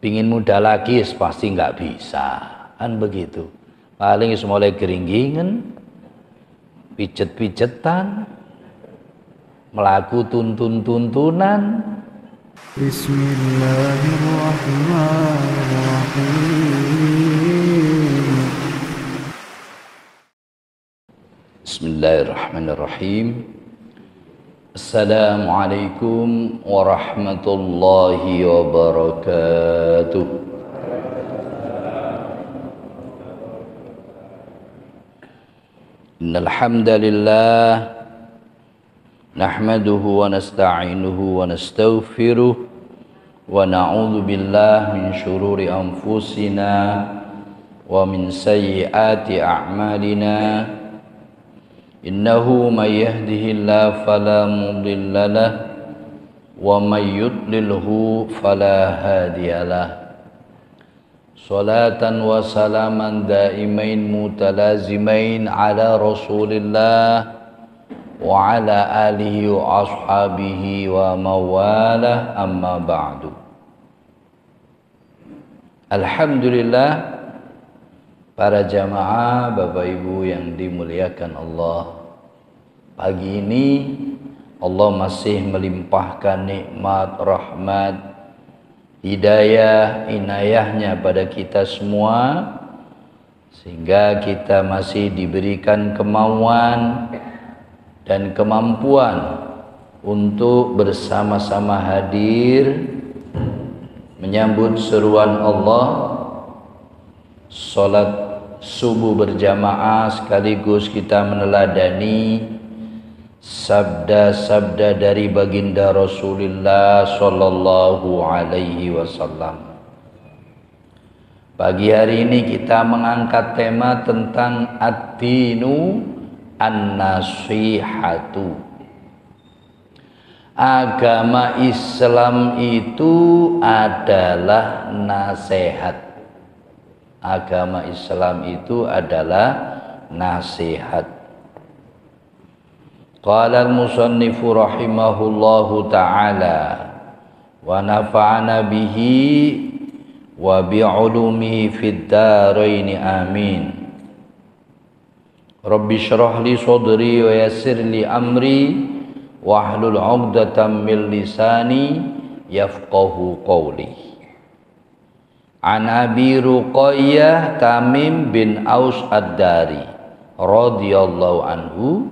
Pingin muda lagi pasti nggak bisa, kan begitu. Paling mulai geringgingan, pijet-pijetan, melaku tuntun-tuntunan. Bismillahirrahmanirrahim. Bismillahirrahmanirrahim. Assalamualaikum warahmatullahi wabarakatuh. Innal hamdalillah nahmaduhu wa nasta'inuhu wa nastaghfiruh wa na'udzu billahi min shururi anfusina wa min sayyiati a'malina. Innahu may yahdihillahu fala mudilla lahu wa may yudlilhu fala hadiyalah. Salatan wa salaman daimain mutalazimain ala Rasulillah wa ala alihi wa ashabihi wa mawalah, amma ba'du. Alhamdulillah, para jamaah, Bapak Ibu yang dimuliakan Allah, pagi ini Allah masih melimpahkan nikmat, rahmat, hidayah, inayahnya pada kita semua, sehingga kita masih diberikan kemauan dan kemampuan untuk bersama-sama hadir menyambut seruan Allah, salat subuh berjamaah, sekaligus kita meneladani sabda-sabda dari baginda Rasulullah sallallahu alaihi wasallam. Pagi hari ini kita mengangkat tema tentang ad-dinu an-nasihatu. Agama Islam itu adalah nasihat. Agama Islam itu adalah nasihat. Qala al-musannifu rahimahullahu ta'ala wa nafa'ana bihi wa bi'ulumihi fid darain amin. Rabbi shrah li sadri wa yassir li amri wahlul 'uqdatam min lisani yafqahu qawli. An Abi Ruqayyah Tamim bin Aus Ad-Dari radhiyallahu anhu,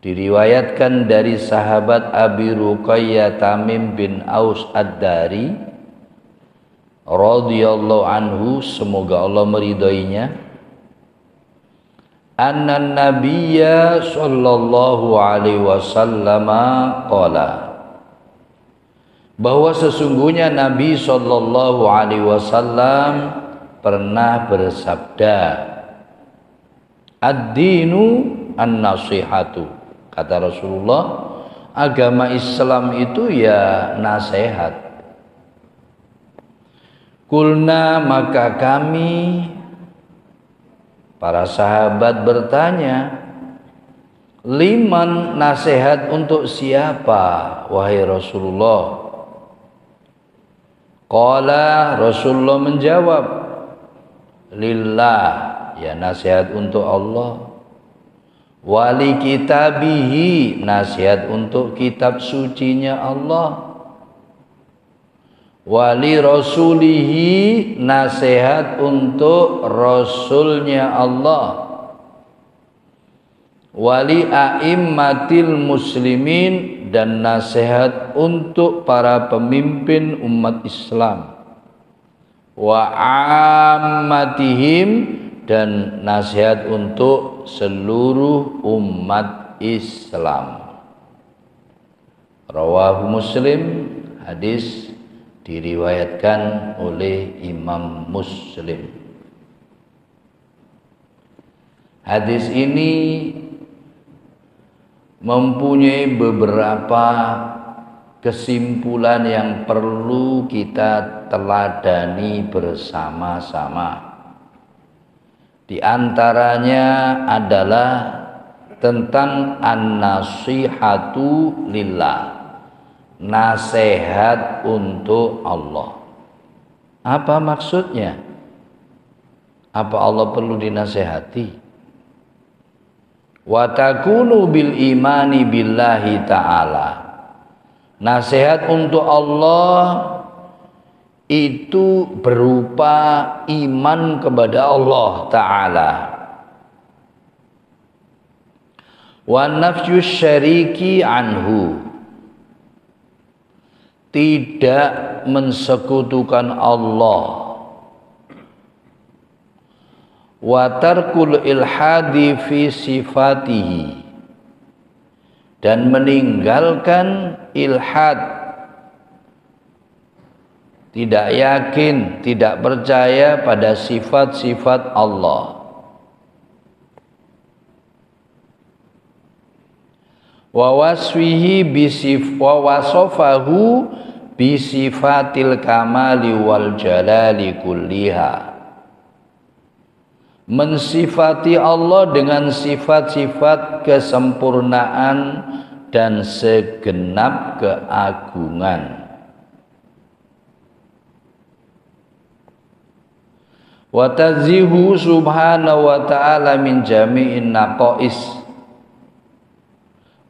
diriwayatkan dari sahabat Abi Ruqayyah Tamim bin Aus Ad-Dari radhiyallahu anhu, semoga Allah meridhoinya, anna nabiyya sallallahu alaihi wasallam qala, bahwa sesungguhnya Nabi sallallahu alaihi wasallam pernah bersabda, ad-dinu an-nasihatu. Kata Rasulullah, agama Islam itu ya nasihat. Kulna, maka kami para sahabat bertanya, liman, nasihat untuk siapa wahai Rasulullah? Qala, Rasulullah menjawab, lillah, ya nasihat untuk Allah, wali kitabihi, nasihat untuk kitab sucinya Allah, wali rasulihi, nasihat untuk rasulnya Allah, wali a'immatil muslimin, dan nasihat untuk para pemimpin umat Islam, wa ammatihim, dan nasihat untuk seluruh umat Islam. Rawahu Muslim, hadis diriwayatkan oleh Imam Muslim. Hadis ini mempunyai beberapa kesimpulan yang perlu kita teladani bersama-sama. Di antaranya adalah tentang an-nasihatu lillah, nasihat untuk Allah. Apa maksudnya? Apa Allah perlu dinasehati? Wa takunu bil imani billahi ta'ala. Nasihat untuk Allah itu berupa iman kepada Allah Ta'ala. Wa nafyus syariki anhu, tidak mensekutukan Allah. Wa tarkul ilhadi fi sifatihi, dan meninggalkan ilhad, tidak yakin, tidak percaya pada sifat-sifat Allah. Wa wasfihi wa wasofahu bisifatil kamali wal jalali kulliha, mensifati Allah dengan sifat-sifat kesempurnaan dan segenap keagungan. Wa tazihu subhanahu wa ta'ala min jami'in naqais,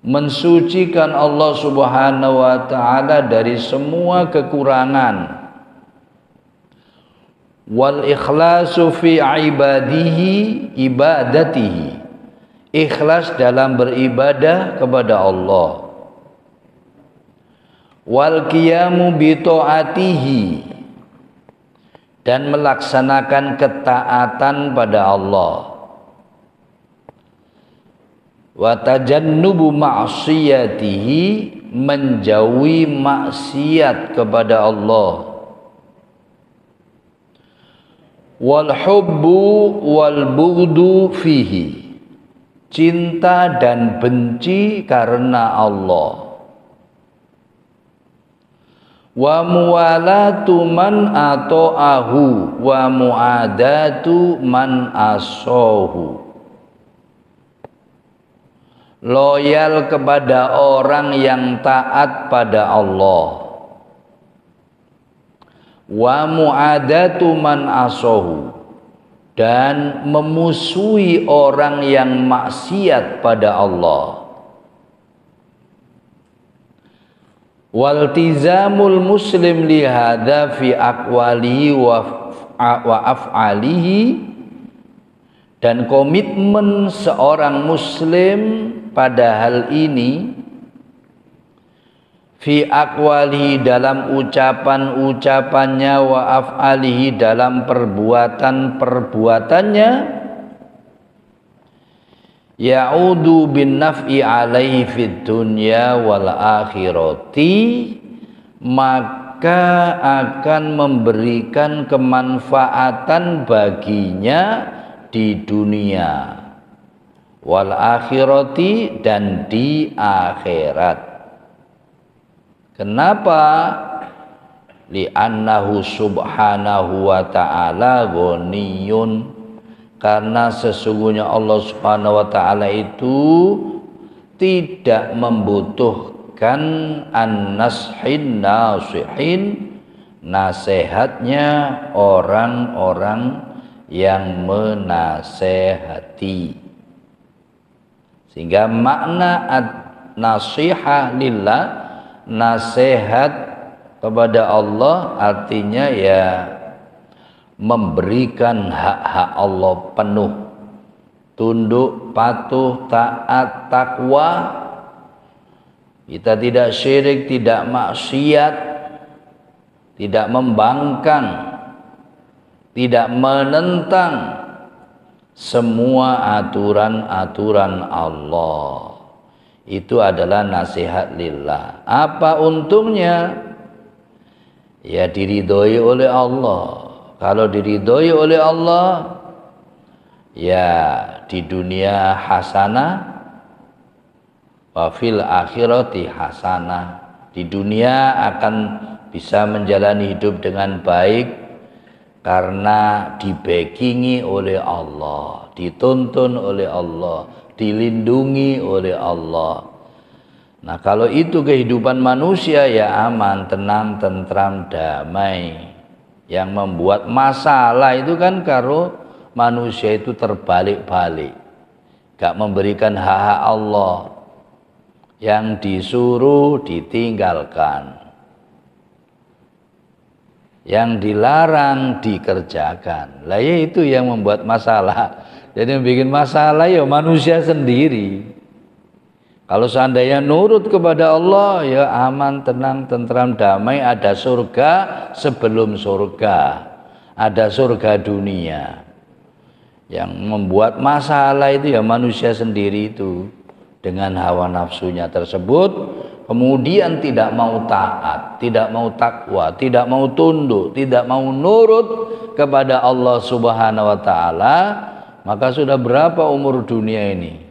mensucikan Allah subhanahu wa ta'ala dari semua kekurangan. Wal ikhlasu fi ibadatihi, ikhlas dalam beribadah kepada Allah. Wal qiyamu bi ta'atihi, dan melaksanakan ketaatan pada Allah. Wa tajannubu ma'siyatihi, menjauhi maksiat kepada Allah. Wal hubbu wal bughdu fihi, cinta dan benci karena Allah. Wa muwalatu man ata'ahu wa muadatu man asahu, loyal kepada orang yang taat pada Allah. Wa muadatu man asahu, dan memusuhi orang yang maksiat pada Allah. Waltizamul muslim li hadza fi aqwalihi wa af'alihi, dan komitmen seorang muslim pada hal ini, fi aqwalihi, dalam ucapan-ucapannya, wa af'alihi, dalam perbuatan-perbuatannya, ya'udu bin naf'i alaihi fid dunya wal akhirati, maka akan memberikan kemanfaatan baginya di dunia wal akhirati, dan di akhirat. Kenapa? Li'annahu subhanahu wa ta'ala ghaniyun, karena sesungguhnya Allah subhanahu wa ta'ala itu tidak membutuhkan an-nashin nasihin, nasihatnya orang-orang yang menasehati. Sehingga makna an-nasihah lillah, nasihat kepada Allah, artinya ya memberikan hak-hak Allah penuh, tunduk, patuh, taat, takwa. Kita tidak syirik, tidak maksiat, tidak membangkang, tidak menentang semua aturan-aturan Allah. Itu adalah nasihat lillah. Apa untungnya? Ya diridhoi oleh Allah. Kalau diridhoi oleh Allah, ya di dunia hasanah, wa fil akhirati hasanah. Di dunia akan bisa menjalani hidup dengan baik karena dibackingi oleh Allah, dituntun oleh Allah, dilindungi oleh Allah. Nah, kalau itu kehidupan manusia, ya aman, tenang, tentram, damai. Yang membuat masalah itu kan karo manusia itu terbalik-balik, gak memberikan hak-hak Allah, yang disuruh ditinggalkan, yang dilarang dikerjakan. Lah ya itu yang membuat masalah. Jadi yang bikin masalah ya manusia sendiri. Kalau seandainya nurut kepada Allah, ya aman, tenang, tentram, damai, ada surga sebelum surga, ada surga dunia. Yang membuat masalah itu ya manusia sendiri itu, dengan hawa nafsunya tersebut, kemudian tidak mau taat, tidak mau takwa, tidak mau tunduk, tidak mau nurut kepada Allah Subhanahu wa taala, maka sudah berapa umur dunia ini?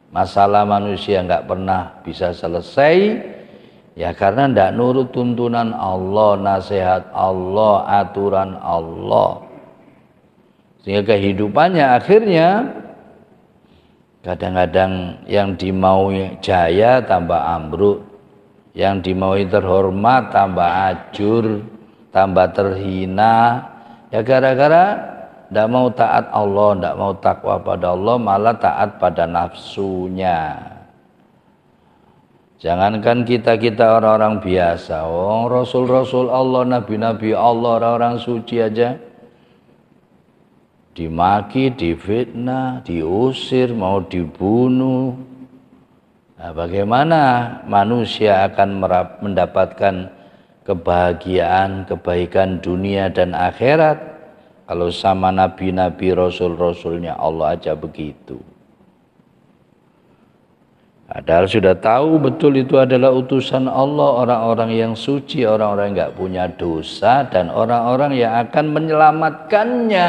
Masalah manusia nggak pernah bisa selesai, ya karena tidak nurut tuntunan Allah, nasihat Allah, aturan Allah. Sehingga kehidupannya akhirnya kadang-kadang yang dimaui jaya tambah ambruk, yang dimaui terhormat tambah ajur, tambah terhina, ya gara-gara tidak mau taat Allah, tidak mau takwa pada Allah, malah taat pada nafsunya. Jangankan kita orang-orang biasa, rasul-rasul Allah, nabi-nabi Allah, orang-orang suci aja dimaki, difitnah, diusir, mau dibunuh. Nah, bagaimana manusia akan mendapatkan kebahagiaan, kebaikan dunia dan akhirat kalau sama nabi-nabi, rasul-rasulnya Allah aja begitu? Padahal sudah tahu betul itu adalah utusan Allah, orang-orang yang suci, orang-orang yang nggak punya dosa, dan orang-orang yang akan menyelamatkannya.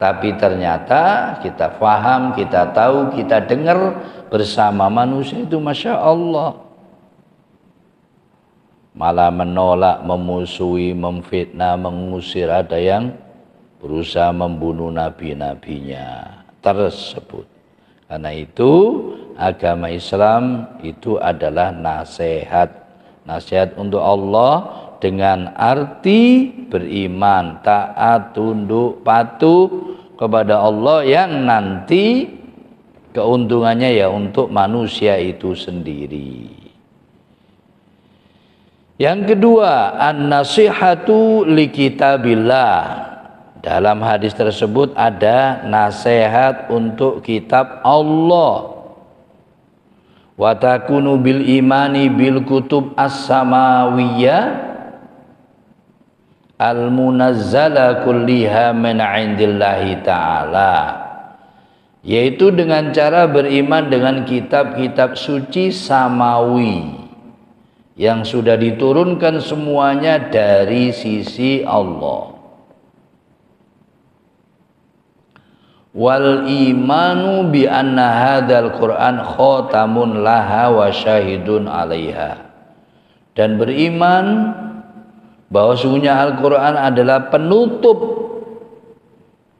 Tapi ternyata kita paham, kita tahu, kita dengar bersama manusia itu Masya Allah malah menolak, memusuhi, memfitnah, mengusir, ada yang berusaha membunuh nabi-nabinya tersebut. Karena itu agama Islam itu adalah nasihat, nasihat untuk Allah dengan arti beriman, taat, tunduk, patuh kepada Allah, yang nanti keuntungannya ya untuk manusia itu sendiri. Yang kedua, an-nasihatu li kitabillah. Dalam hadis tersebut ada nasihat untuk kitab Allah. Wa takunu bil imani bil kutub as-samawiyah al-munazzala kulliha min indillahi ta'ala, yaitu dengan cara beriman dengan kitab-kitab suci samawi yang sudah diturunkan semuanya dari sisi Allah. Wal imanu bi anna hadzal Qur'an khatamun laha wa syahidun 'alaiha, dan beriman bahwa sungguhnya Al-Qur'an adalah penutup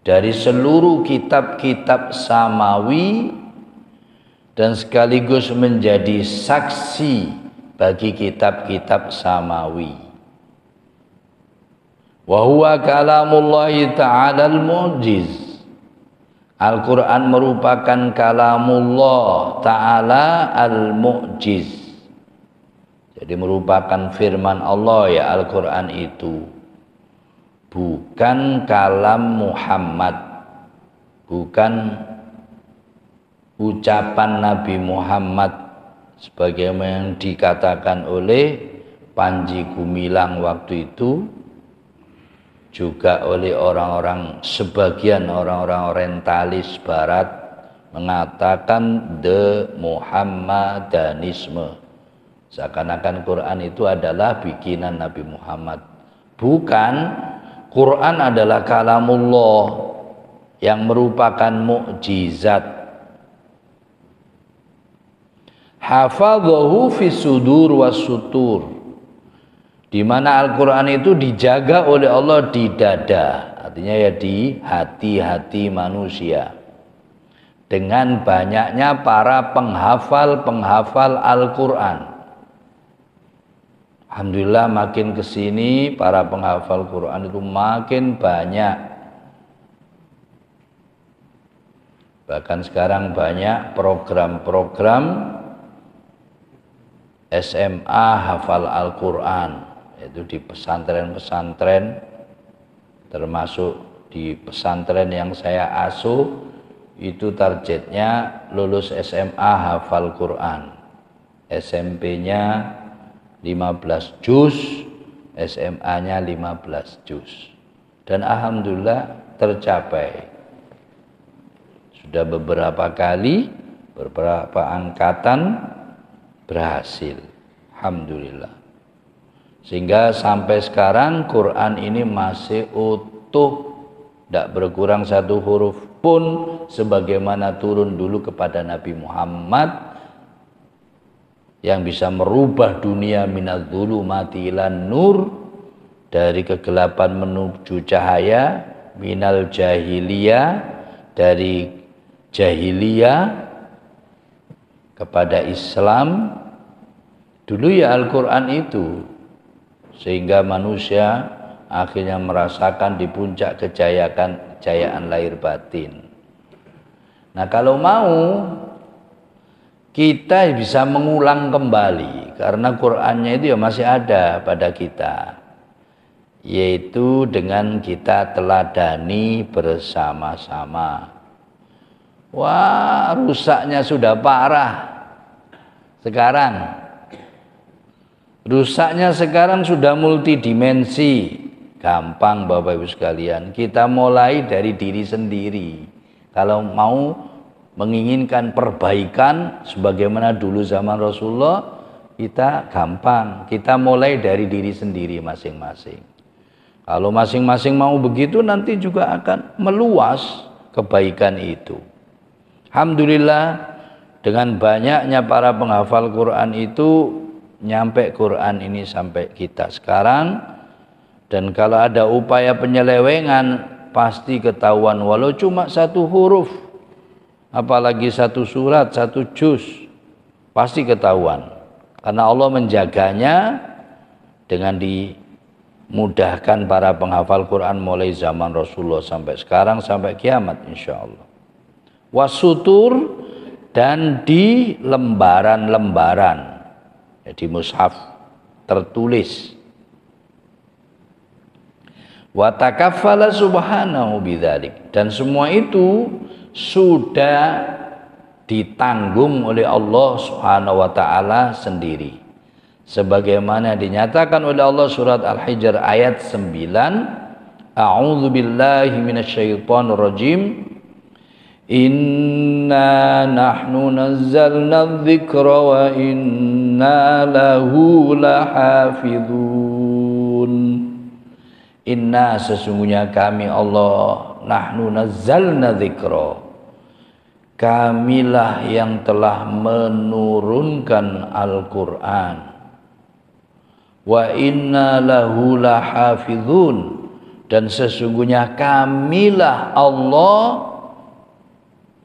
dari seluruh kitab-kitab samawi dan sekaligus menjadi saksi bagi kitab-kitab samawi. Wa huwa kalamullahi ta'ala al-mu'jiz. Al-Quran merupakan kalamullah ta'ala al-mu'jiz. Jadi merupakan firman Allah ya Al-Quran itu. Bukan kalam Muhammad, bukan ucapan Nabi Muhammad sebagaimana yang dikatakan oleh Panji Gumilang waktu itu, juga oleh orang-orang, sebagian orang-orang orientalis barat mengatakan the Muhammadanisme, seakan-akan Quran itu adalah bikinan Nabi Muhammad. Bukan, Quran adalah kalamullah yang merupakan mukjizat. Hafadhahu fi sudur was sutur, di mana Al-Quran itu dijaga oleh Allah di dada, artinya ya di hati-hati manusia, dengan banyaknya para penghafal-penghafal Al-Quran. Alhamdulillah makin kesini para penghafal Quran itu makin banyak. Bahkan sekarang banyak program-program SMA hafal Al-Quran, yaitu di pesantren-pesantren, termasuk di pesantren yang saya asuh, itu targetnya lulus SMA hafal Quran. SMP-nya 15 juz, SMA-nya 15 juz. Dan alhamdulillah tercapai. Sudah beberapa kali, beberapa angkatan berhasil. Alhamdulillah. Sehingga sampai sekarang Quran ini masih utuh, tidak berkurang satu huruf pun sebagaimana turun dulu kepada Nabi Muhammad, yang bisa merubah dunia minadz-dzulumati ilan nur, dari kegelapan menuju cahaya, minal jahiliyah, dari jahiliyah kepada Islam. Dulu ya Al-Quran itu, sehingga manusia akhirnya merasakan di puncak kejayaan lahir batin. Nah, kalau mau kita bisa mengulang kembali, karena Qur'annya itu ya masih ada pada kita, yaitu dengan kita teladani bersama-sama. Wah, rusaknya sudah parah sekarang. Rusaknya sekarang sudah multidimensi. Gampang Bapak Ibu sekalian, kita mulai dari diri sendiri. Kalau mau menginginkan perbaikan sebagaimana dulu zaman Rasulullah, kita gampang, kita mulai dari diri sendiri masing-masing. Kalau masing-masing mau begitu, nanti juga akan meluas kebaikan itu. Alhamdulillah, dengan banyaknya para penghafal Quran itu, nyampe Quran ini sampai kita sekarang. Dan kalau ada upaya penyelewengan, pasti ketahuan, walau cuma satu huruf, apalagi satu surat, satu juz, pasti ketahuan. Karena Allah menjaganya dengan dimudahkan para penghafal Quran mulai zaman Rasulullah sampai sekarang, sampai kiamat insya Allah. Wasutur, dan di lembaran-lembaran, di mushaf tertulis. Wa takaffala subhanahu bidzalik, dan semua itu sudah ditanggung oleh Allah Subhanahu wa taala sendiri, sebagaimana dinyatakan oleh Allah surat Al-Hijr ayat 9, A'udzu billahi minasyaitonir rajim, Inna nahnu nazzalna dzikra wa inna lahu lahafizun. Inna, sesungguhnya kami Allah, nahnu nazzalna dzikra, kamilah yang telah menurunkan Al-Quran, wa inna lahu lahafizun, dan sesungguhnya kamilah Allah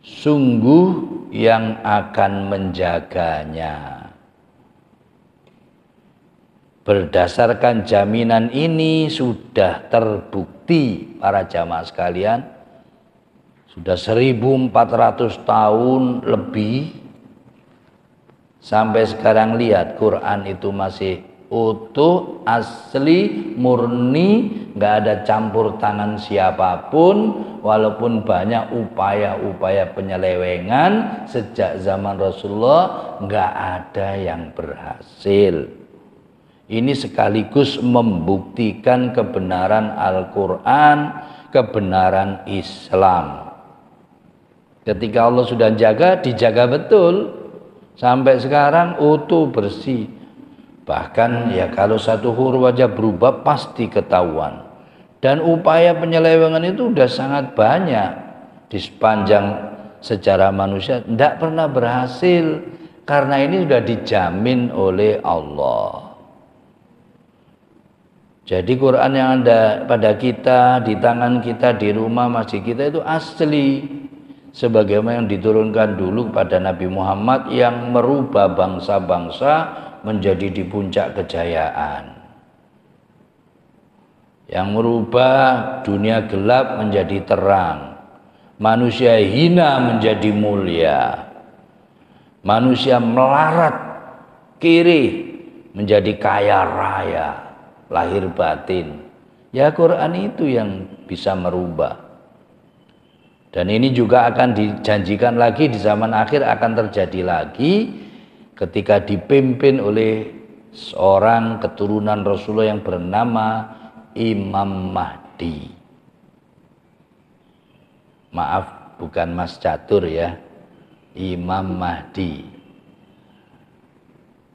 sungguh yang akan menjaganya. Berdasarkan jaminan ini sudah terbukti para jamaah sekalian, sudah 1400 tahun lebih, sampai sekarang lihat Quran itu masih utuh, asli, murni, nggak ada campur tangan siapapun. Walaupun banyak upaya-upaya penyelewengan sejak zaman Rasulullah, nggak ada yang berhasil. Ini sekaligus membuktikan kebenaran Al-Quran, kebenaran Islam. Ketika Allah sudah jaga, dijaga betul, sampai sekarang utuh, bersih. Bahkan ya kalau satu huruf aja berubah pasti ketahuan. Dan upaya penyelewengan itu sudah sangat banyak di sepanjang sejarah manusia, tidak pernah berhasil, karena ini sudah dijamin oleh Allah. Jadi Quran yang ada pada kita, di tangan kita, di rumah masjid kita itu asli, sebagaimana yang diturunkan dulu kepada Nabi Muhammad yang merubah bangsa-bangsa, menjadi di puncak kejayaan, yang merubah dunia gelap menjadi terang, manusia hina menjadi mulia, manusia melarat kiri menjadi kaya raya lahir batin. Ya Quran itu yang bisa merubah. Dan ini juga akan dijanjikan lagi di zaman akhir akan terjadi lagi ketika dipimpin oleh seorang keturunan Rasulullah yang bernama Imam Mahdi. Maaf, bukan Mas Catur ya, Imam Mahdi.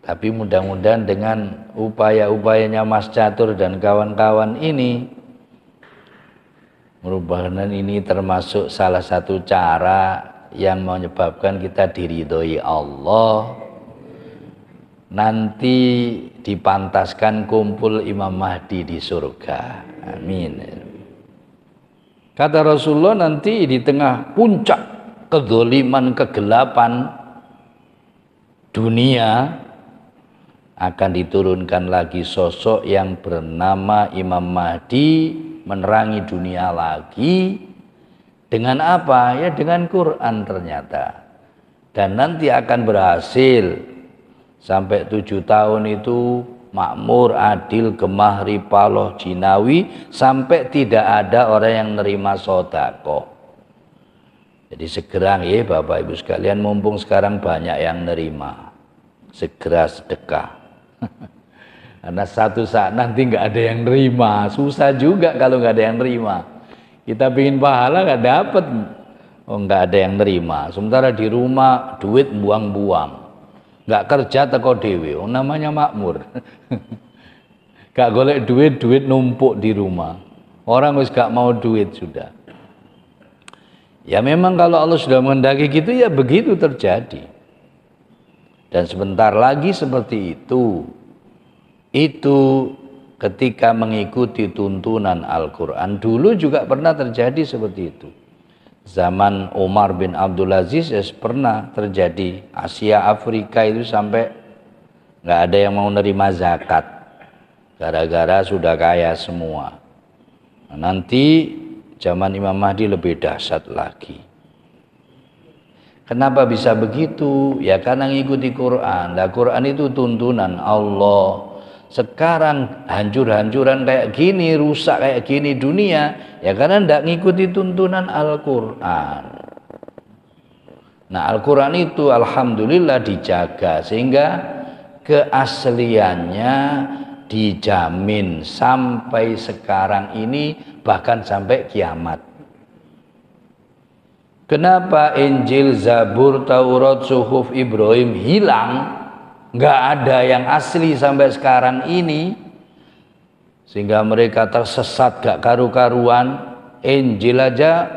Tapi mudah-mudahan dengan upaya-upayanya Mas Catur dan kawan-kawan ini, merupakan ini termasuk salah satu cara yang menyebabkan kita diridhoi Allah. Nanti dipantaskan kumpul Imam Mahdi di surga. Amin. Kata Rasulullah, nanti di tengah puncak kezaliman, kegelapan dunia akan diturunkan lagi sosok yang bernama Imam Mahdi, menerangi dunia lagi. Dengan apa? Ya dengan Quran ternyata. Dan nanti akan berhasil. Sampai 7 tahun itu makmur, adil, gemah, ripaloh, jinawi, sampai tidak ada orang yang nerima sodako. Jadi segera ya Bapak Ibu sekalian, mumpung sekarang banyak yang nerima, segera sedekah. Karena satu saat nanti nggak ada yang nerima, susah juga kalau nggak ada yang nerima. Kita pingin pahala nggak dapet, nggak ada yang nerima. Sementara di rumah duit buang-buang. Nggak kerja teko dewe, namanya makmur. Gak golek duit, duit numpuk di rumah. Orang wis gak mau duit sudah. Ya memang kalau Allah sudah menghendaki gitu ya begitu terjadi. Dan sebentar lagi seperti itu. Itu ketika mengikuti tuntunan Al-Quran. Dulu juga pernah terjadi seperti itu. Zaman Umar bin Abdul Aziz pernah terjadi, Asia Afrika itu sampai nggak ada yang mau nerima zakat gara-gara sudah kaya semua. Nah, nanti zaman Imam Mahdi lebih dahsyat lagi. Kenapa bisa begitu? Ya karena ngikuti Quran. Nah, Quran itu tuntunan Allah. Sekarang hancur-hancuran kayak gini, rusak kayak gini dunia, ya karena tidak ngikuti tuntunan Al-Quran. Nah Al-Quran itu alhamdulillah dijaga sehingga keasliannya dijamin sampai sekarang ini, bahkan sampai kiamat. Kenapa Injil, Zabur, Taurat, Suhuf Ibrahim hilang? Nggak ada yang asli sampai sekarang ini, sehingga mereka tersesat gak karu-karuan. Injil aja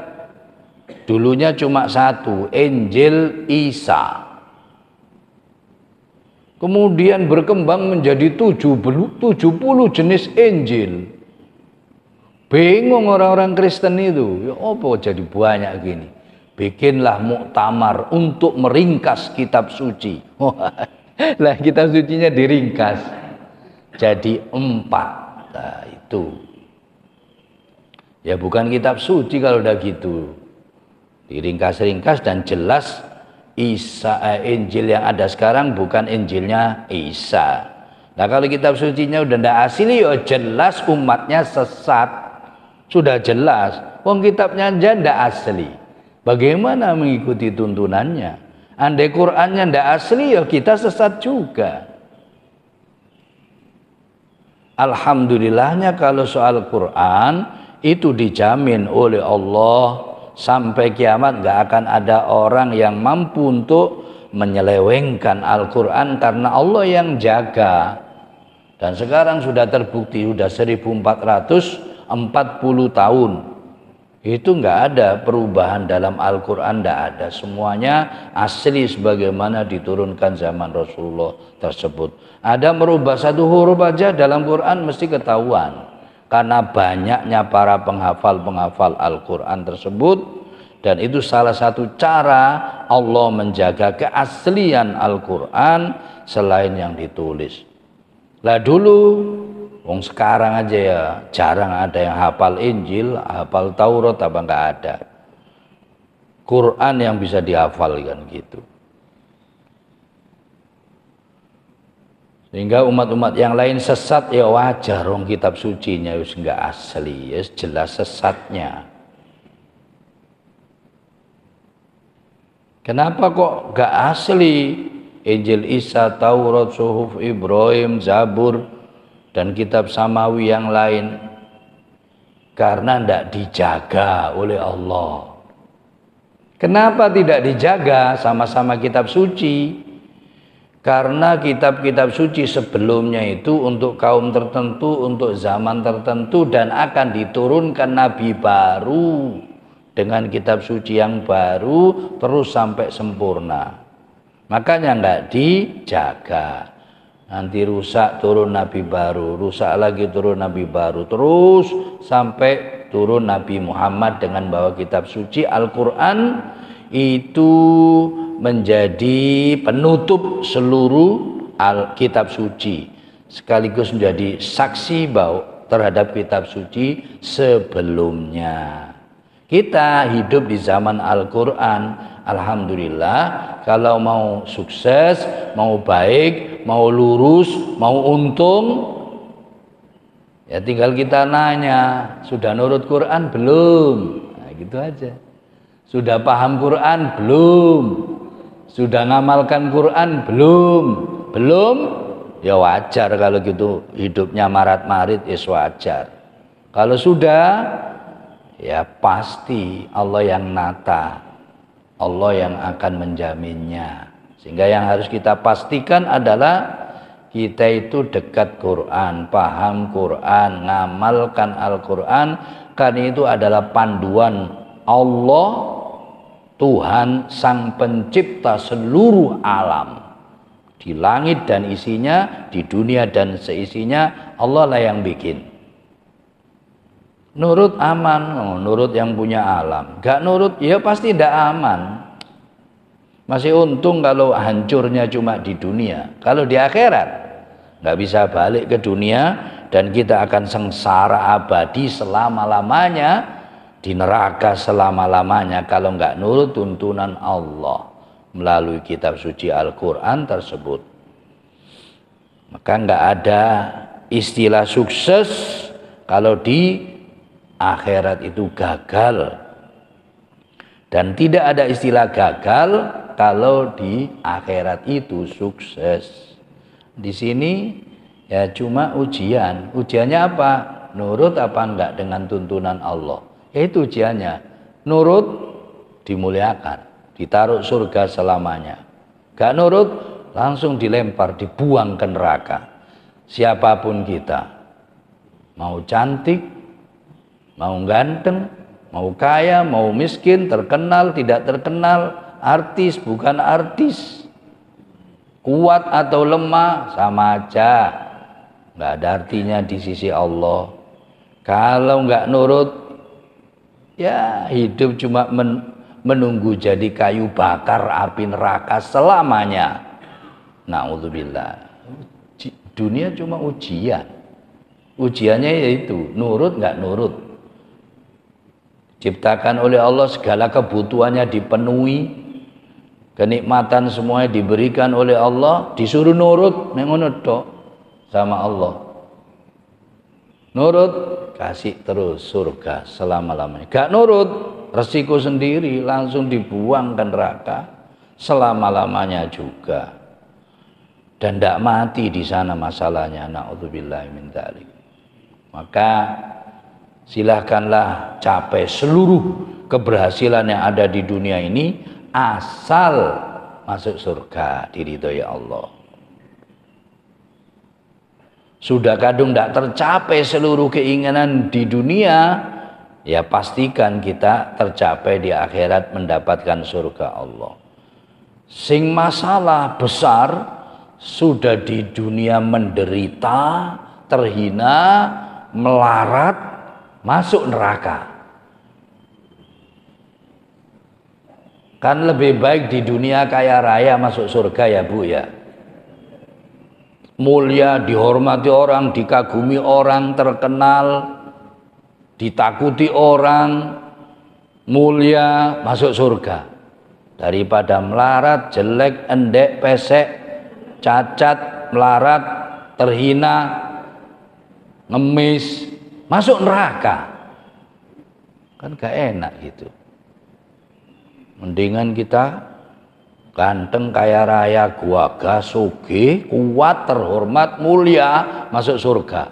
dulunya cuma satu, Injil Isa, kemudian berkembang menjadi 70 jenis Injil. Bingung orang-orang Kristen itu, ya apa jadi banyak gini. Bikinlah muktamar untuk meringkas kitab suci. Lah kitab sucinya diringkas jadi 4. Nah itu ya bukan kitab suci kalau udah gitu, diringkas-ringkas dan jelas Injil yang ada sekarang bukan Injilnya Isa. Nah kalau kitab sucinya udah ndak asli, ya jelas umatnya sesat, sudah jelas. Wong kitabnya aja ndak asli, bagaimana mengikuti tuntunannya? Andai Qur'annya ndak asli, ya kita sesat juga. Alhamdulillahnya kalau soal Quran itu dijamin oleh Allah sampai kiamat nggak akan ada orang yang mampu untuk menyelewengkan Al-Quran karena Allah yang jaga. Dan sekarang sudah terbukti, sudah 1440 tahun. Itu nggak ada perubahan dalam Al-Quran, nggak ada, semuanya asli sebagaimana diturunkan zaman Rasulullah tersebut. Ada merubah satu huruf aja dalam Quran mesti ketahuan, karena banyaknya para penghafal Al-Quran tersebut. Dan itu salah satu cara Allah menjaga keaslian Al-Quran selain yang ditulis. Lah dulu, wong sekarang aja ya jarang ada yang hafal Injil, hafal Taurat apa enggak ada. Quran yang bisa dihafalkan gitu. Sehingga umat-umat yang lain sesat ya wajar, wong kitab sucinya wis enggak asli, ya jelas sesatnya. Kenapa kok enggak asli? Injil Isa, Taurat, Suhuf Ibrahim, Zabur dan kitab samawi yang lain, karena tidak dijaga oleh Allah. Kenapa tidak dijaga? Sama-sama kitab suci. Karena kitab-kitab suci sebelumnya itu untuk kaum tertentu, untuk zaman tertentu, dan akan diturunkan nabi baru dengan kitab suci yang baru terus sampai sempurna. Makanya enggak dijaga. Nanti rusak, turun nabi baru, rusak lagi, turun nabi baru, terus sampai turun Nabi Muhammad dengan bawa kitab suci Al-Quran, itu menjadi penutup seluruh kitab suci, sekaligus menjadi saksi bahwa terhadap kitab suci sebelumnya. Kita hidup di zaman Al-Quran, alhamdulillah. Kalau mau sukses, mau baik, mau lurus, mau untung, ya tinggal kita nanya, sudah nurut Quran belum? Nah, gitu aja. Sudah paham Quran belum? Sudah ngamalkan Quran belum? Belum? Ya wajar kalau gitu, hidupnya marat-marit, ya wajar. Kalau sudah, ya pasti Allah yang nata, Allah yang akan menjaminnya. Sehingga yang harus kita pastikan adalah kita itu dekat Quran, paham Quran, ngamalkan Al-Quran, karena itu adalah panduan Allah, Tuhan sang pencipta seluruh alam, di langit dan isinya, di dunia dan seisinya, Allah lah yang bikin. Nurut aman, nurut yang punya alam. Gak nurut ya pasti tidak aman. Masih untung kalau hancurnya cuma di dunia. Kalau di akhirat nggak bisa balik ke dunia, dan kita akan sengsara abadi selama-lamanya, di neraka selama-lamanya kalau nggak nurut tuntunan Allah melalui kitab suci Al-Quran tersebut. Maka nggak ada istilah sukses kalau di akhirat itu gagal, dan tidak ada istilah gagal kalau di akhirat itu sukses. Di sini ya cuma ujian. Ujiannya apa? Nurut apa enggak dengan tuntunan Allah. Itu ujiannya. Nurut dimuliakan, ditaruh surga selamanya. Gak nurut langsung dilempar, dibuang ke neraka. Siapapun kita, mau cantik, mau ganteng, mau kaya, mau miskin, terkenal, tidak terkenal, artis, bukan artis, kuat atau lemah, sama aja, nggak ada artinya di sisi Allah. Kalau nggak nurut, ya hidup cuma menunggu jadi kayu bakar api neraka selamanya. Na'udzubillah. Dunia cuma ujian. Ujiannya yaitu nurut nggak nurut. Ciptakan oleh Allah, segala kebutuhannya dipenuhi, kenikmatan semuanya diberikan oleh Allah, disuruh nurut mengunut sama Allah. Nurut, kasih terus surga selama-lamanya. Gak nurut, resiko sendiri, langsung dibuang ke neraka selama-lamanya juga. Dan tidak mati di sana masalahnya. Na'udzubillahi min dzalik. Maka silahkanlah capai seluruh keberhasilan yang ada di dunia ini, asal masuk surga diridhoi Allah. Sudah kadung tidak tercapai seluruh keinginan di dunia, ya pastikan kita tercapai di akhirat mendapatkan surga Allah. Sing masalah besar sudah di dunia menderita, terhina, melarat, masuk neraka. Kan lebih baik di dunia kaya raya masuk surga ya Bu ya. mulia, dihormati orang, dikagumi orang, terkenal, ditakuti orang, mulia, masuk surga. Daripada melarat, jelek, endek, pesek, cacat, melarat, terhina, ngemis, masuk neraka. Kan gak enak gitu. Mendingan kita ganteng, kaya raya, gagah, sugih, kuat, terhormat, mulia, masuk surga.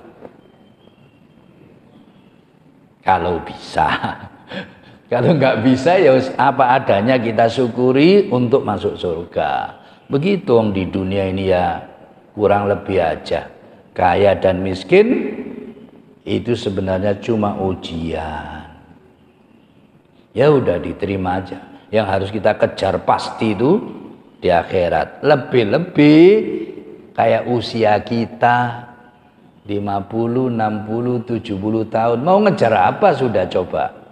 Kalau bisa. Kalau nggak bisa ya apa adanya kita syukuri untuk masuk surga. Begitu di dunia ini ya kurang lebih aja. Kaya dan miskin itu sebenarnya cuma ujian. Ya udah diterima aja. Yang harus kita kejar pasti itu di akhirat. Lebih-lebih kayak usia kita 50, 60, 70 tahun. Mau ngejar apa sudah coba?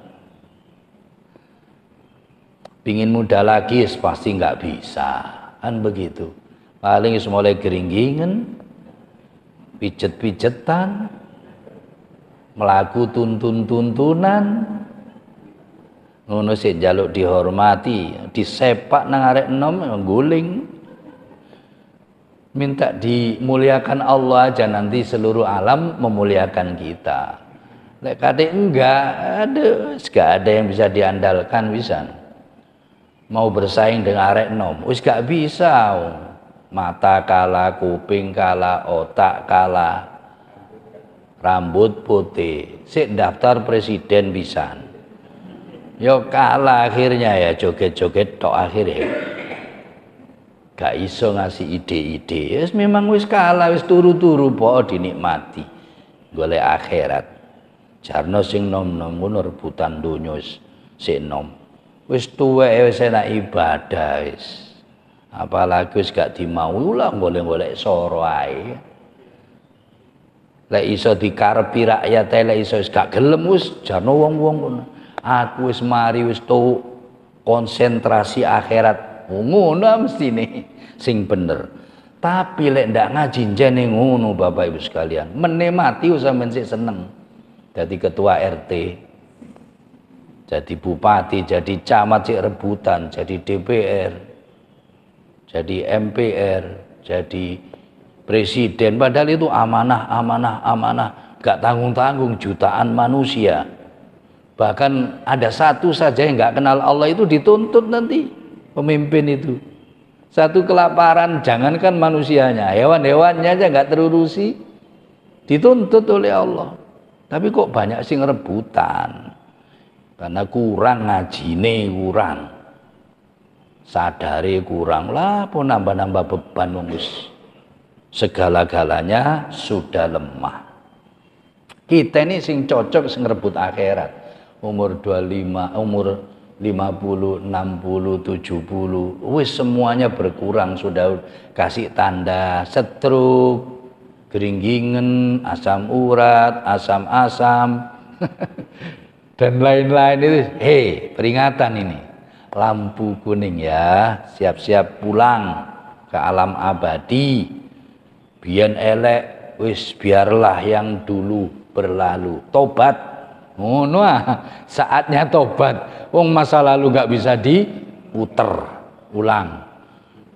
Pingin muda lagi pasti nggak bisa. Kan begitu. Paling mulai geringgingan, pijet-pijetan, melaku tuntun-tuntunan, ngono sik njaluk dihormati, disepak nang arek enom guling. Minta dimuliakan Allah aja, nanti seluruh alam memuliakan kita. Lek kate enggak, gak ada yang bisa diandalkan bisa. Mau bersaing dengan arek enom, wis gak bisa. Mata kalah, kuping kalah, otak kalah, rambut putih, sik daftar presiden bisa. Yo kalah akhirnya ya, joget-joget tok akhirnya. Gak iso ngasih ide-ide. Yes, memang wis kalah, wis turu-turu po dinikmati. Golek akhirat. Jarno sing nom-nom ngono rebutan donya sik nom. Wis tuwek wis enak ibadah wis. Apalagi wis gak dimau ulang golek-golek soro ae. Lek iso dikarepi rakyat lek iso wis gak gelem wis jarno wong-wong ngono. Aku wis mari wis tu konsentrasi akhirat ngono mestine sing bener. Tapi lek ndak ngaji jene ngono Bapak Ibu sekalian, menemati sampeyan sik seneng. Jadi ketua RT, jadi bupati, jadi camat sik rebutan, jadi DPR, jadi MPR, jadi presiden, padahal itu amanah, gak tanggung-tanggung jutaan manusia. Bahkan ada satu saja yang nggak kenal Allah itu dituntut nanti pemimpin itu. Satu kelaparan, jangankan manusianya, hewan-hewannya aja nggak terurusi, dituntut oleh Allah. Tapi kok banyak sing rebutan, karena kurang ngajine, kurang sadare, kurang lah, pun nambah-nambah beban wis segala-galanya sudah lemah. Kita ini sing cocok sing rebut akhirat. Umur 25, umur 50, 60, 70, wis semuanya berkurang, sudah kasih tanda stroke, geringgingan, asam urat, asam-asam dan lain-lain itu. Hei, peringatan ini. Lampu kuning ya, siap-siap pulang ke alam abadi. Biyen elek, wis biarlah yang dulu berlalu. Tobat. Ngono saatnya tobat. Wong masa lalu nggak bisa diputer ulang.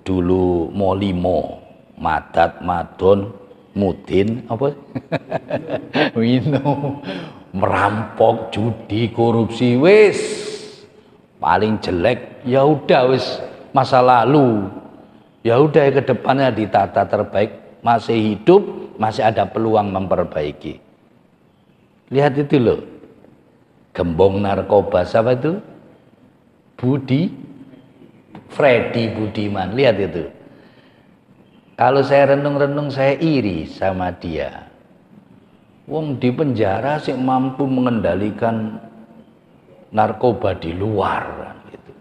Dulu molimo, madat, madon, mudin, apa? Minum, merampok, judi, korupsi, wis paling jelek. Ya udah wis masa lalu. Ya udah ke depannya ditata terbaik. Masih hidup, masih ada peluang memperbaiki. Lihat itu loh. Gembong narkoba siapa itu? Freddy Budiman, lihat itu. Kalau saya renung-renung saya iri sama dia. Wong di penjara sih mampu mengendalikan narkoba di luar gitu.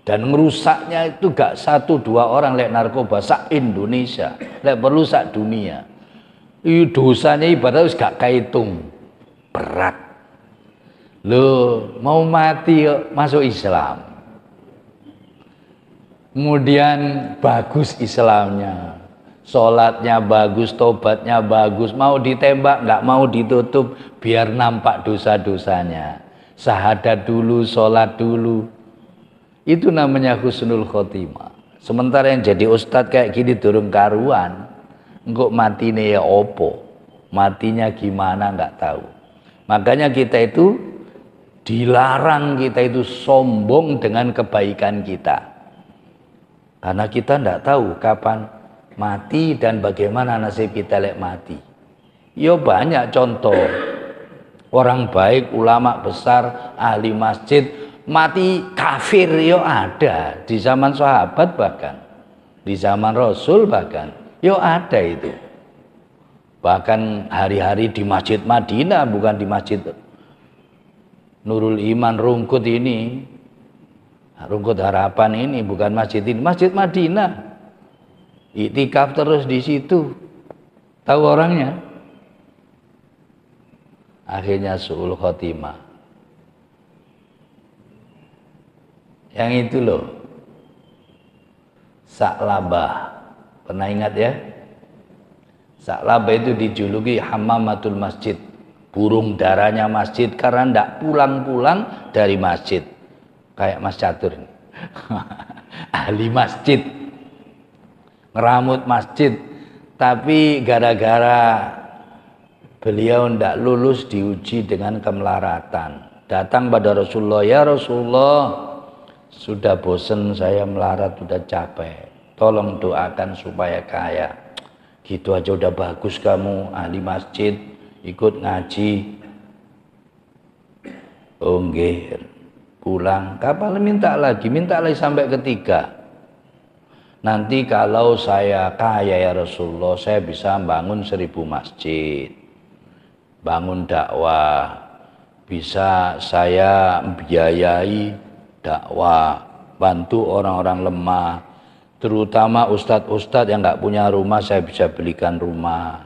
Dan merusaknya itu gak 1-2 orang lek narkoba sak Indonesia, lek perlu sak dunia. Dosanya ibarat wis gak kahitung, berat. Loh, mau mati yuk, masuk Islam. Kemudian bagus Islamnya. sholatnya bagus, tobatnya bagus, mau ditembak nggak mau ditutup biar nampak dosa-dosanya. Syahadat dulu, sholat dulu, itu namanya husnul khotimah. Sementara yang jadi ustadz kayak gini durung karuan, engkau matine ya opo, matinya gimana nggak tahu. Makanya kita itu dilarang, kita itu sombong dengan kebaikan kita, karena kita nggak tahu kapan mati dan bagaimana nasib kita lek mati. Yo banyak contoh orang baik, ulama besar, ahli masjid mati kafir yo ada di zaman sahabat, bahkan di zaman Rasul, bahkan yo ada itu. Bahkan hari-hari di Masjid Madinah, bukan di Masjid Nurul Iman Rungkut ini, Rungkut Harapan ini, bukan masjid ini, Masjid Madinah. Iktikaf terus di situ. Tahu orangnya? Akhirnya su'ul khotimah. Yang itu loh, Sa'labah. Pernah ingat ya? Sa'labah itu dijuluki Hammamatul Masjid, burung darahnya masjid, karena ndak pulang-pulang dari masjid. Kayak Mas Catur ini. Ahli masjid, ngeramut masjid, tapi gara-gara beliau ndak lulus diuji dengan kemelaratan, datang pada Rasulullah, ya Rasulullah, sudah bosen saya melarat, sudah capek, tolong doakan supaya kaya. Gitu aja udah bagus kamu, ahli masjid, ikut ngaji. Oh nggih, pulang, kapal minta lagi sampai ketiga. Nanti kalau saya kaya ya Rasulullah, saya bisa bangun 1000 masjid, bangun dakwah, bisa saya biayai dakwah, bantu orang-orang lemah, terutama ustadz-ustadz yang nggak punya rumah, saya bisa belikan rumah,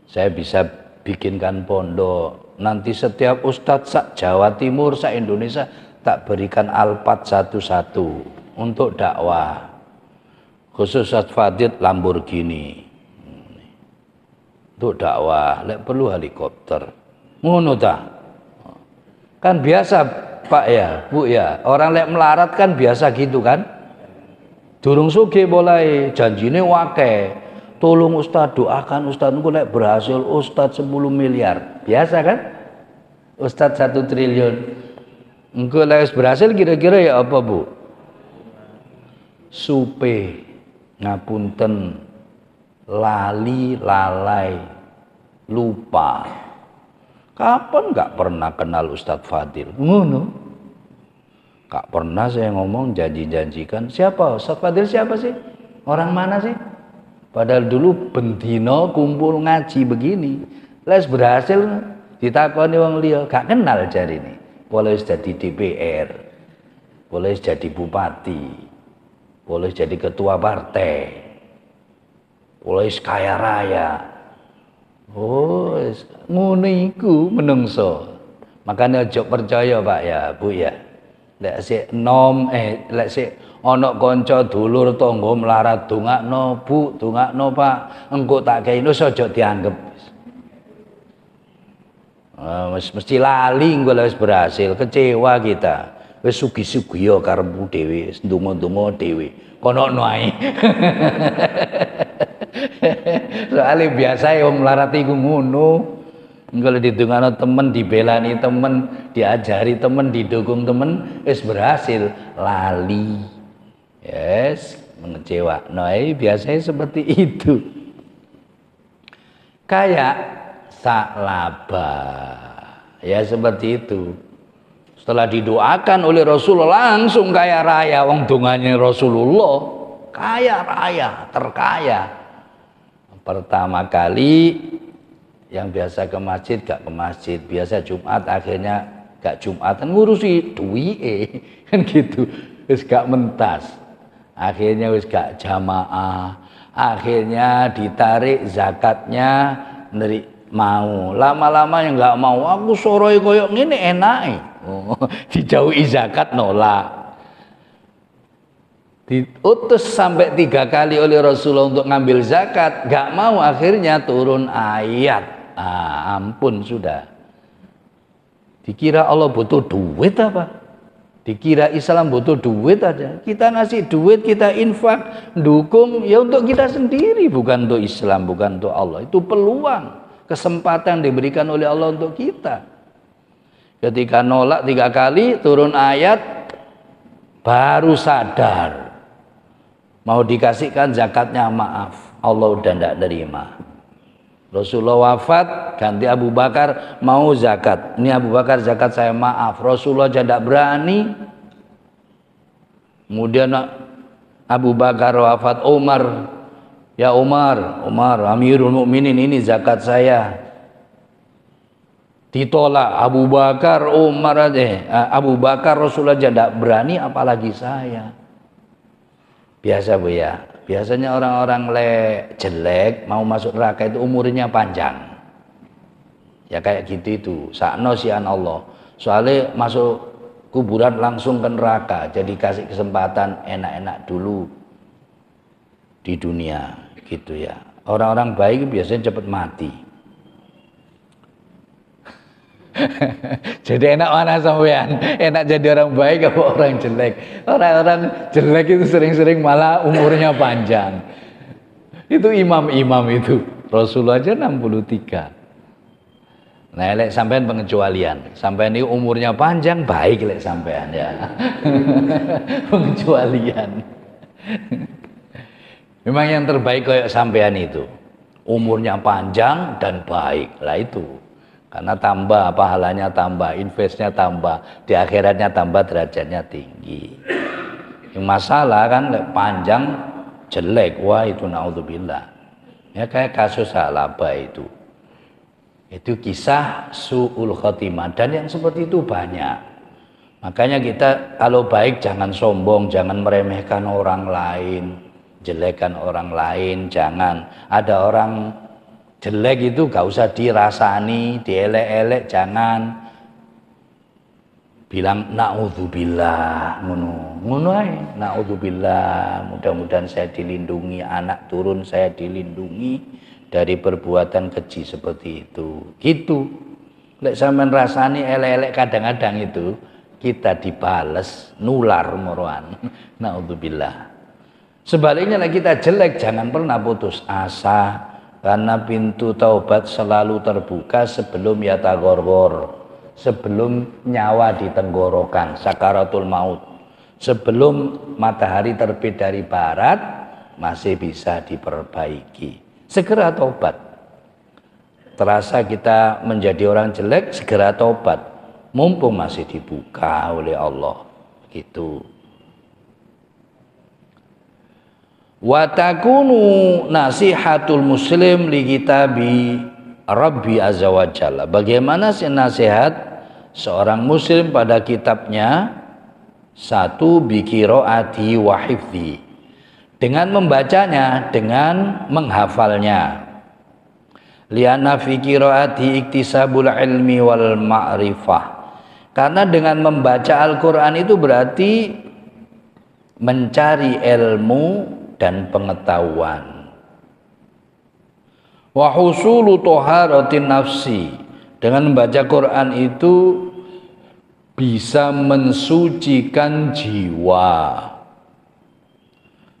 saya bisa bikinkan pondok. Nanti setiap ustadz Jawa Timur, Indonesia, tak berikan alpat satu-satu untuk dakwah. Khusus Ustadz Fadil Lamborghini untuk dakwah, lek perlu helikopter. Ngono ta? Kan biasa Pak ya, Bu ya. Orang lek melarat kan biasa gitu kan? Durung sugih mulai janjine wake. Tolong Ustadz, doakan Ustadz, engko lek berhasil Ustadz 10 miliar. Biasa kan? Ustadz 1 triliun. Engko lek berhasil kira-kira ya apa, Bu? Supe, ngapunten, lali, lalai, lupa. Kapan nggak pernah kenal Ustadz Fadil? Ngono. Nggak pernah saya ngomong janji-janjikan. Siapa Ustadz Fadil, siapa sih? Orang mana sih? Padahal dulu bendino kumpul ngaji begini. Les berhasil ditakoni wong liya, gak kenal jari ini. Boleh jadi DPR, boleh jadi bupati, boleh jadi ketua partai, boleh kaya raya. Oh, ngono iku menungso. Makanya aja percaya Pak ya, Bu ya. Lek sik lek sik ana kanca dulur tangga melarat, dongakno Bu, dongakno Pak, engko tak kei wis aja dianggep. Mesti lali engko wis berhasil, kecewa kita. Wis sugih-sugih karepmu dhewe, wis ndonga-ndonga dhewe. Konono ae. Soalnya biasa ya wong melarat iku ngono. Kalau didungano temen, dibelani temen, diajari temen, didukung temen, wis berhasil, lali. Yes, mengecewa. Nah, biasanya seperti itu. Kayak Sa'labah. Ya seperti itu. Setelah didoakan oleh Rasulullah langsung kaya raya, wong dongane Rasulullah, kaya raya, terkaya. Pertama kali yang biasa ke masjid gak ke masjid, biasa Jumat akhirnya gak Jumatan, ngurusi duwike kan gitu, wis gak mentas, akhirnya wis gak jamaah, akhirnya ditarik zakatnya dari mau, lama-lama yang gak mau, aku soroi koyok ngene enake, dijauhi zakat nolak. Diutus sampai 3 kali oleh Rasulullah untuk ngambil zakat, gak mau, akhirnya turun ayat. Ampun sudah. Dikira Allah butuh duit apa? Dikira Islam butuh duit aja. Kita ngasih duit, kita infak, dukung ya untuk kita sendiri, bukan untuk Islam, bukan untuk Allah. Itu peluang, kesempatan diberikan oleh Allah untuk kita. Ketika nolak 3 kali, turun ayat, baru sadar. Mau dikasihkan zakatnya, maaf, Allah udah tidak terima. Rasulullah wafat, ganti Abu Bakar, mau zakat. Ini Abu Bakar, zakat saya, maaf. Rasulullah aja tidak berani. Kemudian Abu Bakar wafat, Umar, ya Umar, Amirul Mukminin, ini zakat saya. Ditolak Abu Bakar, Umar aja. Abu Bakar, Rasulullah aja tidak berani, apalagi saya. Biasa Bu ya, biasanya orang-orang jelek mau masuk neraka itu umurnya panjang. Ya kayak gitu itu, sakno sian Allah. Soalnya masuk kuburan langsung ke neraka, jadi kasih kesempatan enak-enak dulu di dunia gitu ya. Orang-orang baik biasanya cepat mati. Jadi enak mana sampean? Enak jadi orang baik apa orang jelek? Orang-orang jelek itu sering-sering malah umurnya panjang. Itu imam-imam itu. Rasulullah aja 63. Nah, lek sampean pengecualian. Sampean ini umurnya panjang, baik lek sampean ya. Pengecualian. Memang yang terbaik kayak sampean itu. Umurnya panjang dan baik. Lah itu. Karena tambah pahalanya, tambah investnya, tambah di akhiratnya, tambah derajatnya tinggi. Yang masalah kan panjang jelek, wah itu naudzubillah. Ya kayak kasus Halaba itu kisah su'ul khotimah, dan yang seperti itu banyak. Makanya kita kalau baik jangan sombong, jangan meremehkan orang lain, jelekan orang lain, jangan. Ada orang jelek itu gak usah dirasani, dielek-elek, jangan. Bilang naudzubillah, ngono ae, naudzubillah, mudah-mudahan saya dilindungi, anak turun saya dilindungi dari perbuatan keji seperti itu. Gitu. Lek sampean rasani elek-elek kadang-kadang itu kita dibales, nular moroan. Naudzubillah. Sebaliknya lek kita jelek jangan pernah putus asa. Karena pintu taubat selalu terbuka sebelum yatagorgor, sebelum nyawa di tenggorokan, sakaratul maut. Sebelum matahari terbit dari barat, masih bisa diperbaiki. Segera taubat. Terasa kita menjadi orang jelek, segera taubat. Mumpung masih dibuka oleh Allah. Gitu. Wa takunu nasihatul muslim li kitabi Rabbi azza wa jalla. Bagaimana sih nasihat seorang muslim pada kitabnya? Satu, bi qiraati wa hifdzi, dengan membacanya, dengan menghafalnya. Lianna fi qiraati iktisabul ilmi wal ma'rifah. Karena dengan membaca Al-Qur'an itu berarti mencari ilmu dan pengetahuan. Wa husulu taharatin nafsi, dengan membaca Quran itu bisa mensucikan jiwa.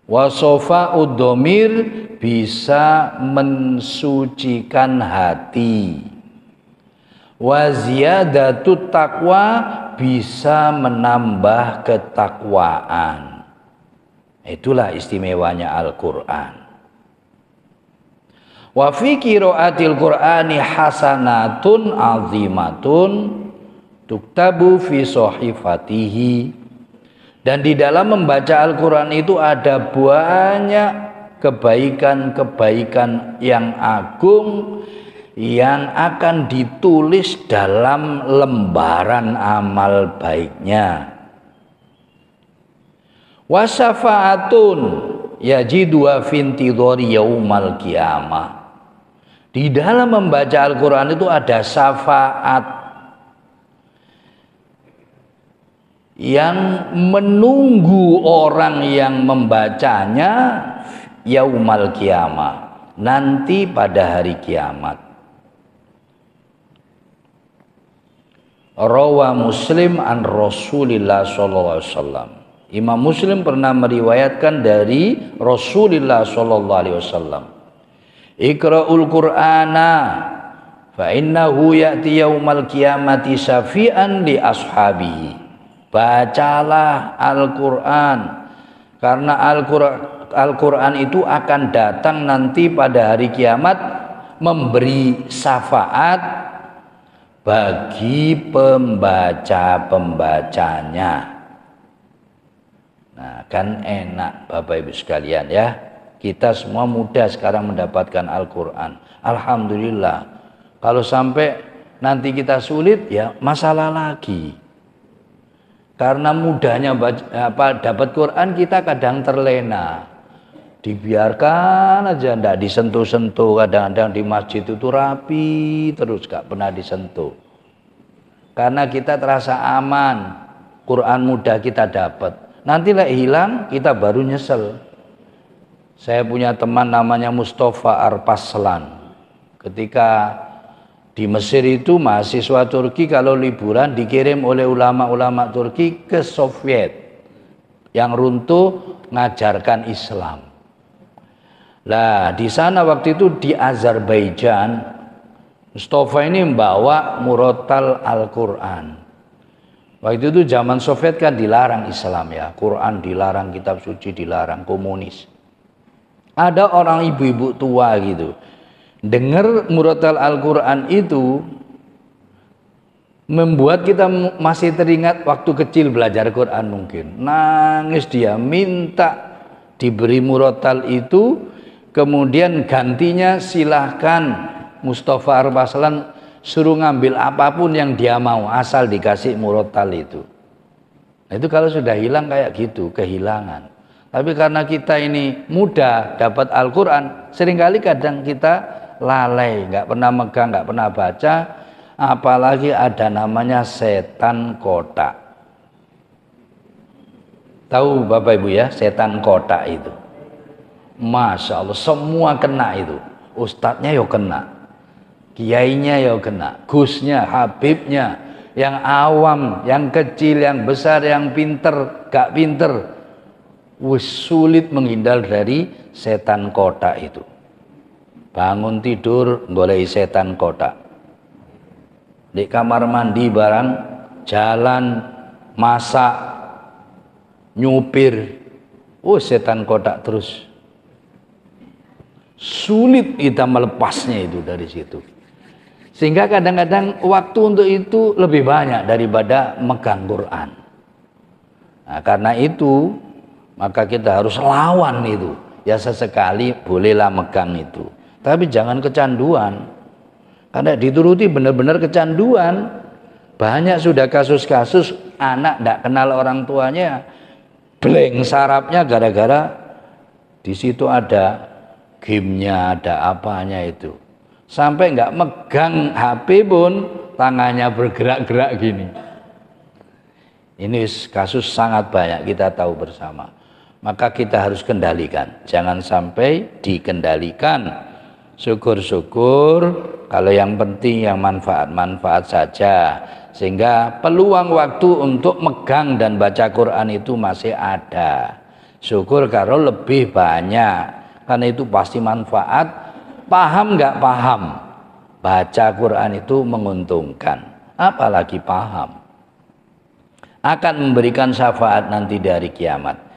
Wa safa'ud dhamir, bisa mensucikan hati. Wa ziyadatut taqwa, bisa menambah ketakwaan. Itulah istimewanya Al-Qur'an. Wa fi qiraatil Qur'ani hasanatun azimatun tuktabu fi sahifatihi. Dan di dalam membaca Al-Qur'an itu ada banyak kebaikan-kebaikan yang agung yang akan ditulis dalam lembaran amal baiknya. Wasafaatun yajidwa fintidhari yaumal qiyamah. Di dalam membaca Al-Qur'an itu ada syafaat yang menunggu orang yang membacanya yaumal kiamah, nanti pada hari kiamat. Rawa Muslim an Rasulillah sallallahu alaihi wasallam. Imam Muslim pernah meriwayatkan dari Rasulullah sallallahu alaihi wasallam. Iqra'ul Qur'ana fa innahu ya'ti yaumal qiyamati syafi'an li ashabihi. Bacalah Al-Qur'an karena Al-Qur'an itu akan datang nanti pada hari kiamat memberi syafaat bagi pembaca-pembacanya. Nah, kan enak Bapak Ibu sekalian ya. Kita semua mudah sekarang mendapatkan Al-Qur'an. Alhamdulillah. Kalau sampai nanti kita sulit ya masalah lagi. Karena mudahnya dapat Quran kita kadang terlena. Dibiarkan aja, ndak disentuh-sentuh. Kadang-kadang di masjid itu rapi terus, gak pernah disentuh. Karena kita terasa aman, Quran mudah kita dapat. Nanti lah hilang, kita baru nyesel. Saya punya teman namanya Mustafa Arpaslan. Ketika di Mesir itu mahasiswa Turki kalau liburan dikirim oleh ulama-ulama Turki ke Soviet yang runtuh ngajarkan Islam. Lah di sana waktu itu di Azerbaijan, Mustafa ini membawa murotal Al-Quran. Waktu itu zaman Soviet kan dilarang Islam ya, Quran dilarang, kitab suci dilarang, komunis. Ada orang ibu-ibu tua gitu, dengar murotal Al-Quran itu membuat kita masih teringat waktu kecil belajar Quran mungkin. Nangis dia, minta diberi murotal itu, kemudian gantinya silahkan Mustafa Arpaslan suruh ngambil apapun yang dia mau, asal dikasih murotal itu. Nah, itu kalau sudah hilang kayak gitu, kehilangan. Tapi karena kita ini mudah dapat Al-Quran, seringkali kadang kita lalai, nggak pernah megang, nggak pernah baca, apalagi ada namanya setan kotak. Tahu Bapak Ibu ya, setan kotak itu. Masya Allah, semua kena itu. Ustadznya yo kena, kiainya yo kena, gusnya, habibnya, yang awam, yang kecil, yang besar, yang pinter, gak pinter. Wis sulit menghindar dari setan kotak itu. Bangun tidur golek setan kotak. Di kamar mandi barang, jalan, masak, nyupir, setan kotak terus. Sulit kita melepasnya itu dari situ. Sehingga kadang-kadang waktu untuk itu lebih banyak daripada megang Quran. Nah, karena itu maka kita harus lawan itu. Ya sesekali bolehlah megang itu, tapi jangan kecanduan. Karena dituruti benar-benar kecanduan. Banyak sudah kasus-kasus anak tidak kenal orang tuanya, blank sarafnya gara-gara di situ ada gamenya, ada apanya itu. Sampai nggak megang HP pun tangannya bergerak-gerak gini. Ini kasus sangat banyak kita tahu bersama. Maka kita harus kendalikan, jangan sampai dikendalikan. Syukur-syukur kalau yang penting yang manfaat-manfaat saja, sehingga peluang waktu untuk megang dan baca Quran itu masih ada. Syukur kalau lebih banyak, karena itu pasti manfaat. Paham nggak paham, baca Quran itu menguntungkan, apalagi paham, akan memberikan syafaat nanti dari kiamat.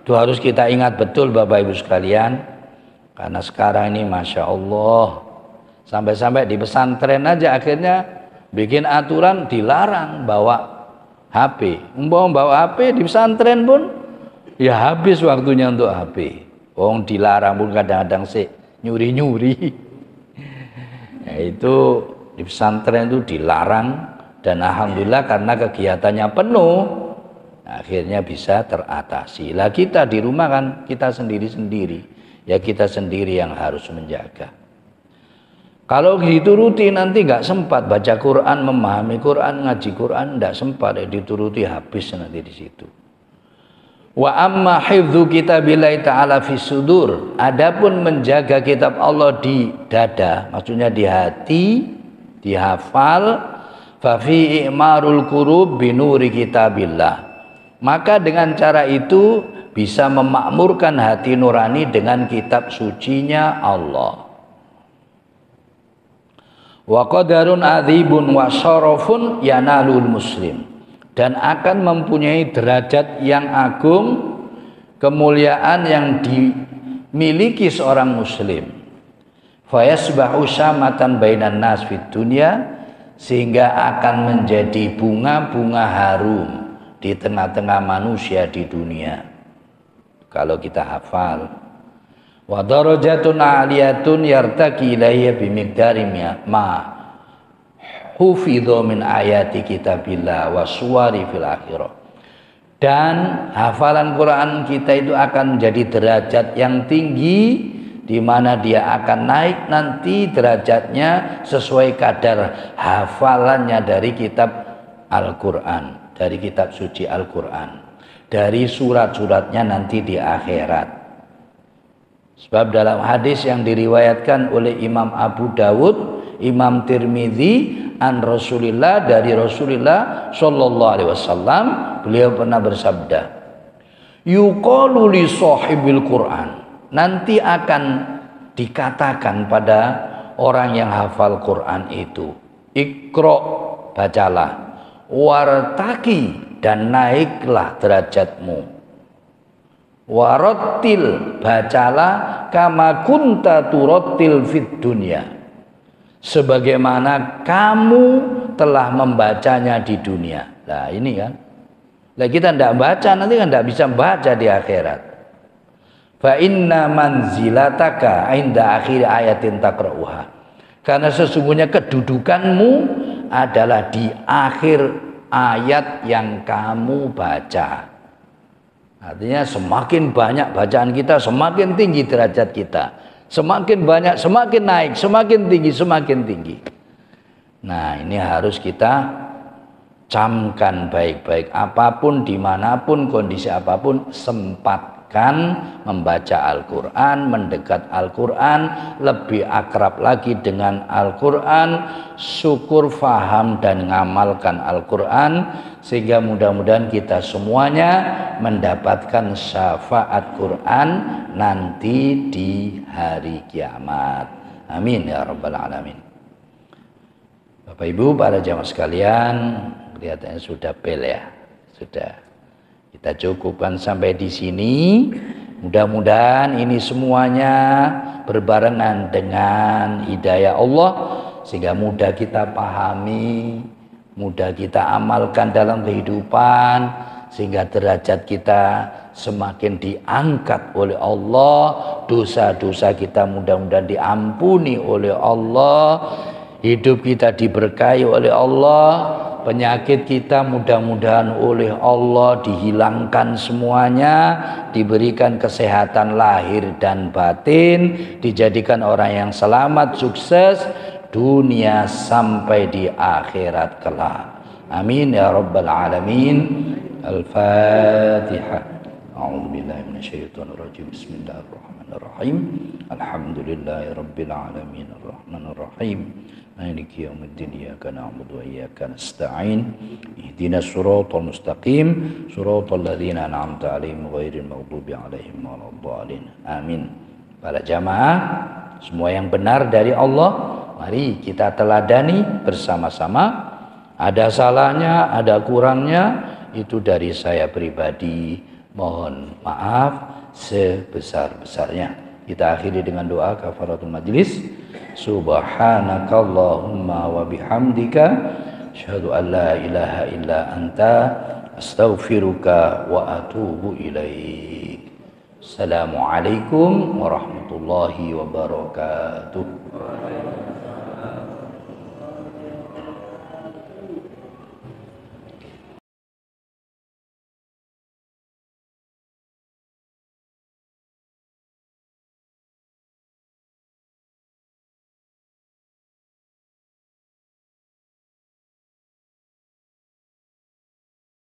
Itu harus kita ingat betul Bapak Ibu sekalian. Karena sekarang ini Masya Allah, sampai-sampai di pesantren aja akhirnya bikin aturan dilarang bawa HP. Bawa HP di pesantren pun ya habis waktunya untuk HP. Dilarang pun kadang-kadang sih nyuri-nyuri. Ya, itu di pesantren itu dilarang. Dan Alhamdulillah karena kegiatannya penuh, akhirnya bisa teratasi. Lah kita di rumah kan kita sendiri-sendiri, ya kita sendiri yang harus menjaga. Kalau dituruti nanti nggak sempat baca Quran, memahami Quran, ngaji Quran, nggak sempat ya dituruti, habis nanti di situ. Wa amma hifdzu kitabillahi ta'ala fi sudur, adapun menjaga kitab Allah di dada, maksudnya di hati, dihafal, fa fi i'marul qulub binuri kitabillah, maka dengan cara itu bisa memakmurkan hati nurani dengan kitab sucinya Allah. Wa qadarun adzibun wa syarafun yanalul muslim, dan akan mempunyai derajat yang agung, kemuliaan yang dimiliki seorang muslim. Fayasbahu syamatan bainan nas fid dunya, sehingga akan menjadi bunga-bunga harum di tengah-tengah manusia di dunia kalau kita hafal. Wa darajatun aliyatun yartaqi ilayya bimiqdari ma hufidho min ayati kitabillah wa suwari fil akhirah. Dan hafalan Quran kita itu akan menjadi derajat yang tinggi, di mana dia akan naik nanti derajatnya sesuai kadar hafalannya dari kitab Al-Quran, dari kitab suci Al-Quran, dari surat-suratnya nanti di akhirat. Sebab dalam hadis yang diriwayatkan oleh Imam Abu Dawud, Imam Tirmidzi, an Rasulillah, dari Rasulullah Shallallahu Alaihi Wasallam, beliau pernah bersabda, yuqalu li sahibil Quran, nanti akan dikatakan pada orang yang hafal Quran itu, Iqra, bacalah, wartaki, dan naiklah derajatmu, warattil, bacalah, kama kunta turattil fid dunya, sebagaimana kamu telah membacanya di dunia. Nah ini kan, lah kita tidak baca nanti kan tidak bisa baca di akhirat. Fa inna manzilataka inda akhir ayatin taqra'uha, karena sesungguhnya kedudukanmu adalah di akhir ayat yang kamu baca. Artinya semakin banyak bacaan kita, semakin tinggi derajat kita. Semakin banyak, semakin naik, semakin tinggi, semakin tinggi. Nah ini harus kita camkan baik-baik. Apapun, dimanapun, kondisi apapun, sempatkan membaca Al-Quran, mendekat Al-Quran, lebih akrab lagi dengan Al-Quran, syukur, faham, dan ngamalkan Al-Quran, sehingga mudah-mudahan kita semuanya mendapatkan syafaat Quran nanti di hari kiamat. Amin ya rabbal alamin. Bapak Ibu, para jamaah sekalian, kelihatannya sudah bel ya, sudah. Kita cukupkan sampai di sini. Mudah-mudahan ini semuanya berbarengan dengan hidayah Allah, sehingga mudah kita pahami, mudah kita amalkan dalam kehidupan, sehingga derajat kita semakin diangkat oleh Allah, dosa-dosa kita mudah-mudahan diampuni oleh Allah, hidup kita diberkahi oleh Allah, penyakit kita mudah-mudahan oleh Allah dihilangkan semuanya, diberikan kesehatan lahir dan batin, dijadikan orang yang selamat, sukses dunia sampai di akhirat kelak. Amin ya rabbal alamin. Al-Fatihah. A'udzubillahi minasyaitonir rajim. Bismillahirrahmanirrahim. Alhamdulillahi rabbil alamin arrahmanir rahim. Maliki yaumiddin, iyyaka na'budu wa iyyaka nasta'in. Ihdinas siratal mustaqim, siratal ladzina an'amta 'alaihim ghairil maghdubi 'alaihim waladdallin. Amin. Para jamaah, semua yang benar dari Allah mari kita teladani bersama-sama. Ada salahnya, ada kurangnya, itu dari saya pribadi. Mohon maaf sebesar-besarnya. Kita akhiri dengan doa kafaratul majlis. Subhanakallahumma wa bihamdika asyhadu an la ilaha illa anta astaghfiruka wa atubu ilaik. Assalamualaikum warahmatullahi wabarakatuh.